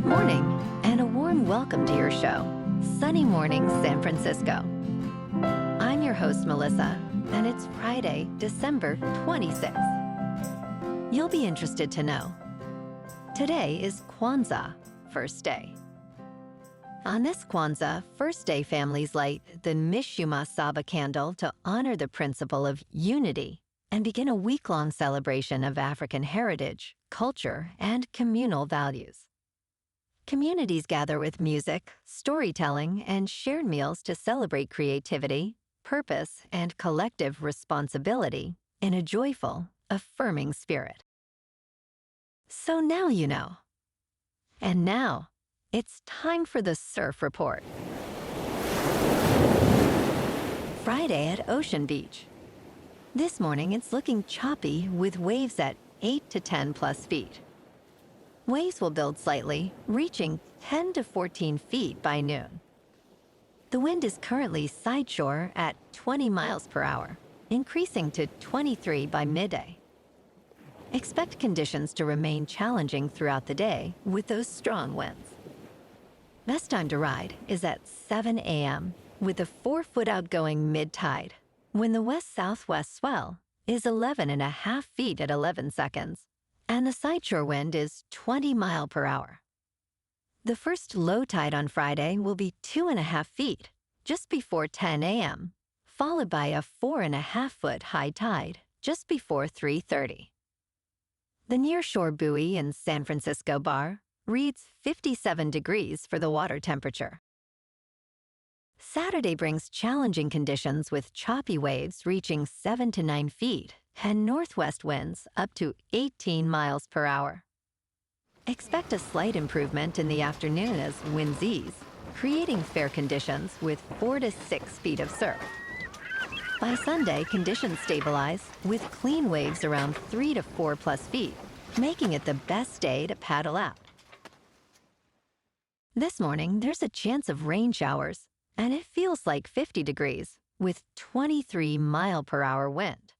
Good morning, and a warm welcome to your show, Sunny Mornings San Francisco. I'm your host, Melissa, and it's Friday, December 26th. You'll be interested to know, today is Kwanzaa, first day. On this Kwanzaa, first day families light the Mishuma Saba candle to honor the principle of unity and begin a week-long celebration of African heritage, culture, and communal values. Communities gather with music, storytelling, and shared meals to celebrate creativity, purpose, and collective responsibility in a joyful, affirming spirit. So now you know. And now, it's time for the Surf Report. Friday at Ocean Beach. This morning, it's looking choppy with waves at 8 to 10 plus feet. Waves will build slightly, reaching 10 to 14 feet by noon. The wind is currently sideshore at 20 miles per hour, increasing to 23 by midday. Expect conditions to remain challenging throughout the day with those strong winds. Best time to ride is at 7 a.m. with a 4-foot outgoing mid-tide, when the west-southwest swell is 11.5 feet at 11 seconds, and the sideshore wind is 20 miles per hour. The first low tide on Friday will be 2.5 feet, just before 10 a.m., followed by a 4.5-foot high tide just before 3:30. The nearshore buoy in San Francisco Bar reads 57 degrees for the water temperature. Saturday brings challenging conditions with choppy waves reaching 7 to 9 feet and northwest winds up to 18 miles per hour. Expect a slight improvement in the afternoon as winds ease, creating fair conditions with 4 to 6 feet of surf. By Sunday, conditions stabilize with clean waves around 3 to 4 plus feet, making it the best day to paddle out. This morning, there's a chance of rain showers, and it feels like 50 degrees with 23 mile per hour wind.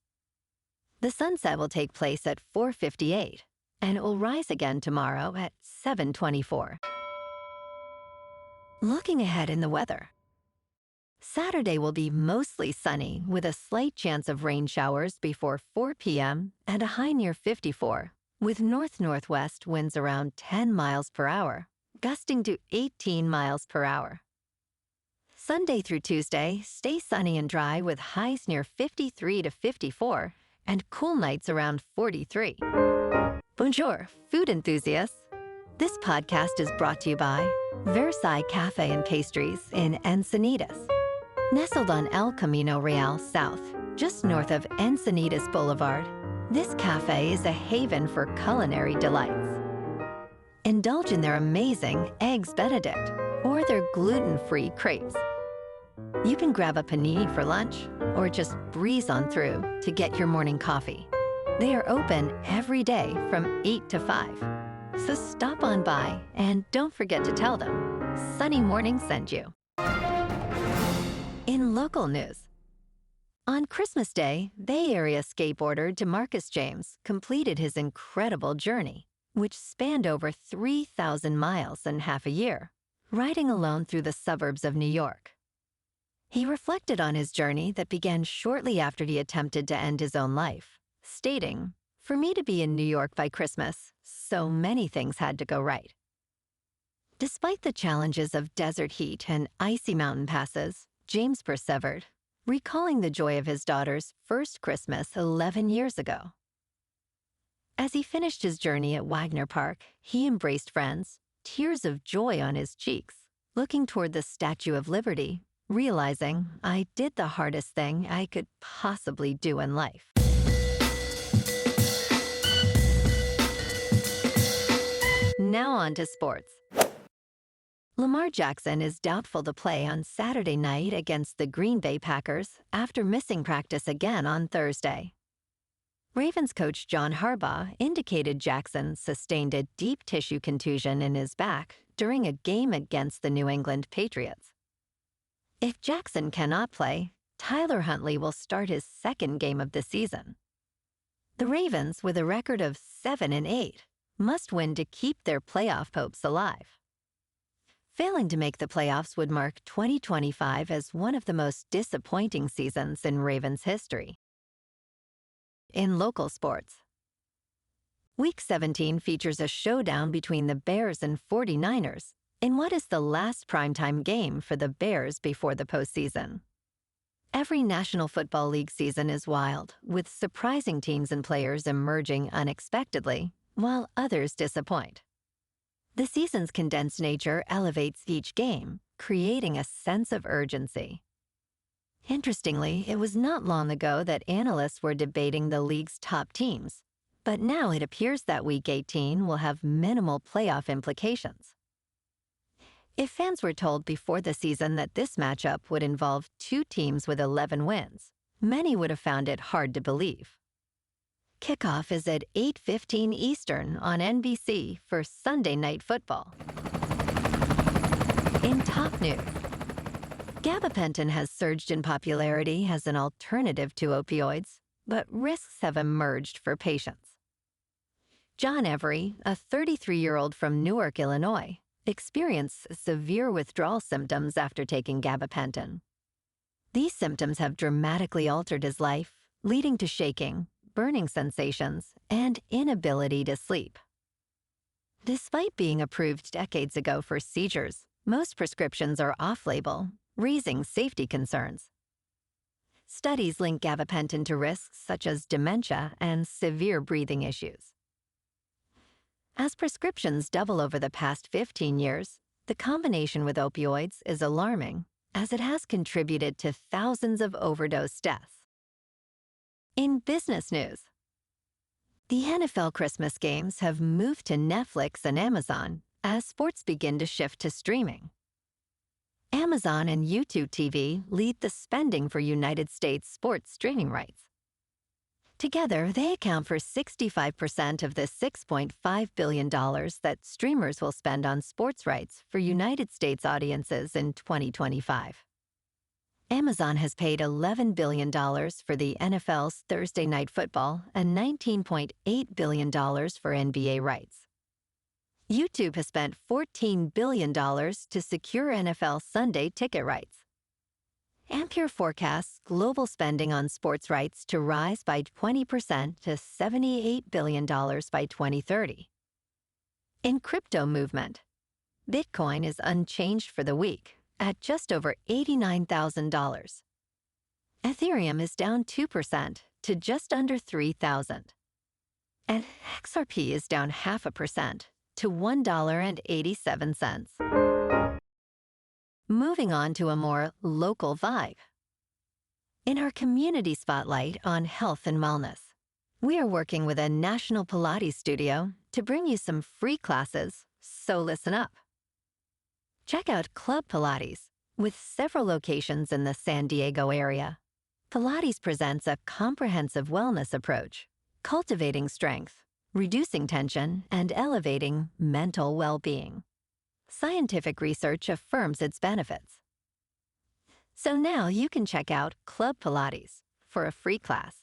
The sunset will take place at 4:58, and it will rise again tomorrow at 7:24. Looking ahead in the weather. Saturday will be mostly sunny with a slight chance of rain showers before 4 p.m. and a high near 54, with north-northwest winds around 10 miles per hour, gusting to 18 miles per hour. Sunday through Tuesday, stay sunny and dry with highs near 53 to 54 and cool nights around 43. Bonjour, food enthusiasts. This podcast is brought to you by Versailles Cafe and Pastries in Encinitas. Nestled on El Camino Real South, just north of Encinitas Boulevard, this cafe is a haven for culinary delights. Indulge in their amazing Eggs Benedict or their gluten-free crepes. You can grab a panini for lunch or just breeze on through to get your morning coffee. They are open every day from 8 to 5. So stop on by and don't forget to tell them Sunny Morning sent you. In local news. On Christmas Day, Bay Area skateboarder DeMarcus James completed his incredible journey, which spanned over 3,000 miles in half a year, riding alone through the suburbs of New York. He reflected on his journey that began shortly after he attempted to end his own life, stating, "For me to be in New York by Christmas, so many things had to go right." Despite the challenges of desert heat and icy mountain passes, James persevered, recalling the joy of his daughter's first Christmas 11 years ago. As he finished his journey at Wagner Park, he embraced friends, tears of joy on his cheeks, looking toward the Statue of Liberty, realizing, "I did the hardest thing I could possibly do in life." Now on to sports. Lamar Jackson is doubtful to play on Saturday night against the Green Bay Packers after missing practice again on Thursday. Ravens coach John Harbaugh indicated Jackson sustained a deep tissue contusion in his back during a game against the New England Patriots. If Jackson cannot play, Tyler Huntley will start his second game of the season. The Ravens, with a record of 7-8, must win to keep their playoff hopes alive. Failing to make the playoffs would mark 2025 as one of the most disappointing seasons in Ravens history. In local sports, Week 17 features a showdown between the Bears and 49ers in what is the last primetime game for the Bears before the postseason. Every National Football League season is wild, with surprising teams and players emerging unexpectedly, while others disappoint. The season's condensed nature elevates each game, creating a sense of urgency. Interestingly, it was not long ago that analysts were debating the league's top teams, but now it appears that Week 18 will have minimal playoff implications. If fans were told before the season that this matchup would involve two teams with 11 wins, many would have found it hard to believe. Kickoff is at 8:15 Eastern on NBC for Sunday Night Football. In top news, Gabapentin has surged in popularity as an alternative to opioids, but risks have emerged for patients. John Every, a 33-year-old from Newark, Illinois, experienced severe withdrawal symptoms after taking gabapentin. These symptoms have dramatically altered his life, leading to shaking, burning sensations, and inability to sleep. Despite being approved decades ago for seizures, most prescriptions are off-label, raising safety concerns. Studies link gabapentin to risks such as dementia and severe breathing issues. As prescriptions double over the past 15 years, the combination with opioids is alarming, as it has contributed to thousands of overdose deaths. In business news, the NFL Christmas games have moved to Netflix and Amazon as sports begin to shift to streaming. Amazon and YouTube TV lead the spending for United States sports streaming rights. Together, they account for 65% of the $6.5 billion that streamers will spend on sports rights for United States audiences in 2025. Amazon has paid $11 billion for the NFL's Thursday Night Football and $19.8 billion for NBA rights. YouTube has spent $14 billion to secure NFL Sunday ticket rights. Ampere forecasts global spending on sports rights to rise by 20% to $78 billion by 2030. In crypto movement, Bitcoin is unchanged for the week at just over $89,000. Ethereum is down 2% to just under $3,000. And XRP is down 0.5% to $1.87. Moving on to a more local vibe. In our community spotlight on health and wellness, we are working with a national Pilates studio to bring you some free classes, so listen up. Check out Club Pilates, with several locations in the San Diego area. Pilates presents a comprehensive wellness approach, cultivating strength, reducing tension, and elevating mental well-being. Scientific research affirms its benefits. So now you can check out Club Pilates for a free class,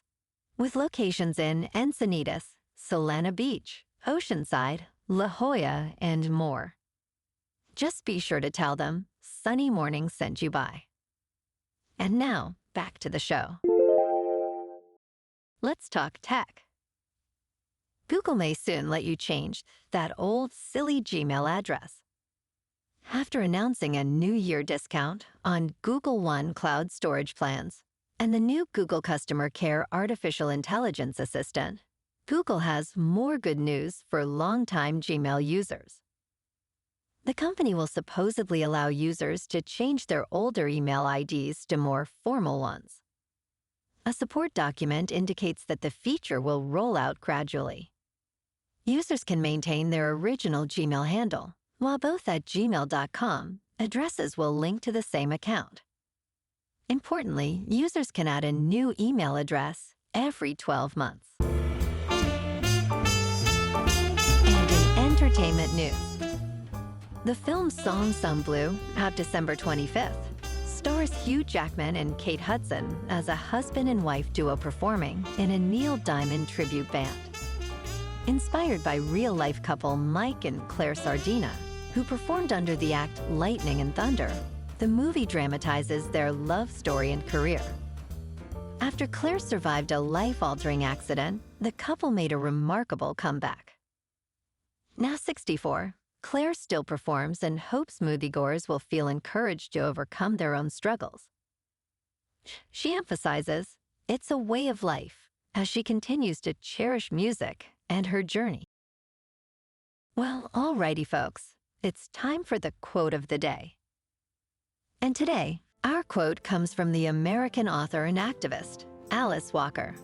with locations in Encinitas, Solana Beach, Oceanside, La Jolla, and more. Just be sure to tell them Sunny Morning sent you by. And now, back to the show. Let's talk tech. Google may soon let you change that old, silly Gmail address. After announcing a New Year discount on Google One cloud storage plans and the new Google Customer Care Artificial Intelligence Assistant, Google has more good news for longtime Gmail users. The company will supposedly allow users to change their older email IDs to more formal ones. A support document indicates that the feature will roll out gradually. Users can maintain their original Gmail handle, while both at gmail.com, addresses will link to the same account. Importantly, users can add a new email address every 12 months. And in entertainment news, the film Song Sung Blue, out December 25th, stars Hugh Jackman and Kate Hudson as a husband and wife duo performing in a Neil Diamond tribute band. Inspired by real-life couple Mike and Claire Sardina, who performed under the act Lightning and Thunder, the movie dramatizes their love story and career. After Claire survived a life-altering accident, the couple made a remarkable comeback. Now 64, Claire still performs and hopes moviegoers will feel encouraged to overcome their own struggles. She emphasizes it's a way of life as she continues to cherish music and her journey. Well, alrighty folks, it's time for the quote of the day. And today, our quote comes from the American author and activist, Alice Walker.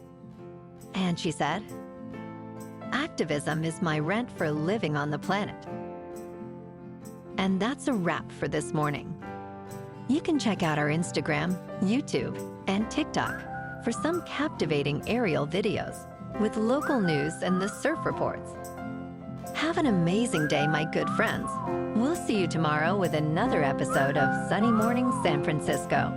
And she said, "Activism is my rent for living on the planet." And that's a wrap for this morning. You can check out our Instagram, YouTube, and TikTok for some captivating aerial videos with local news and the surf reports. Have an amazing day, my good friends. We'll see you tomorrow with another episode of Sunny Morning San Francisco.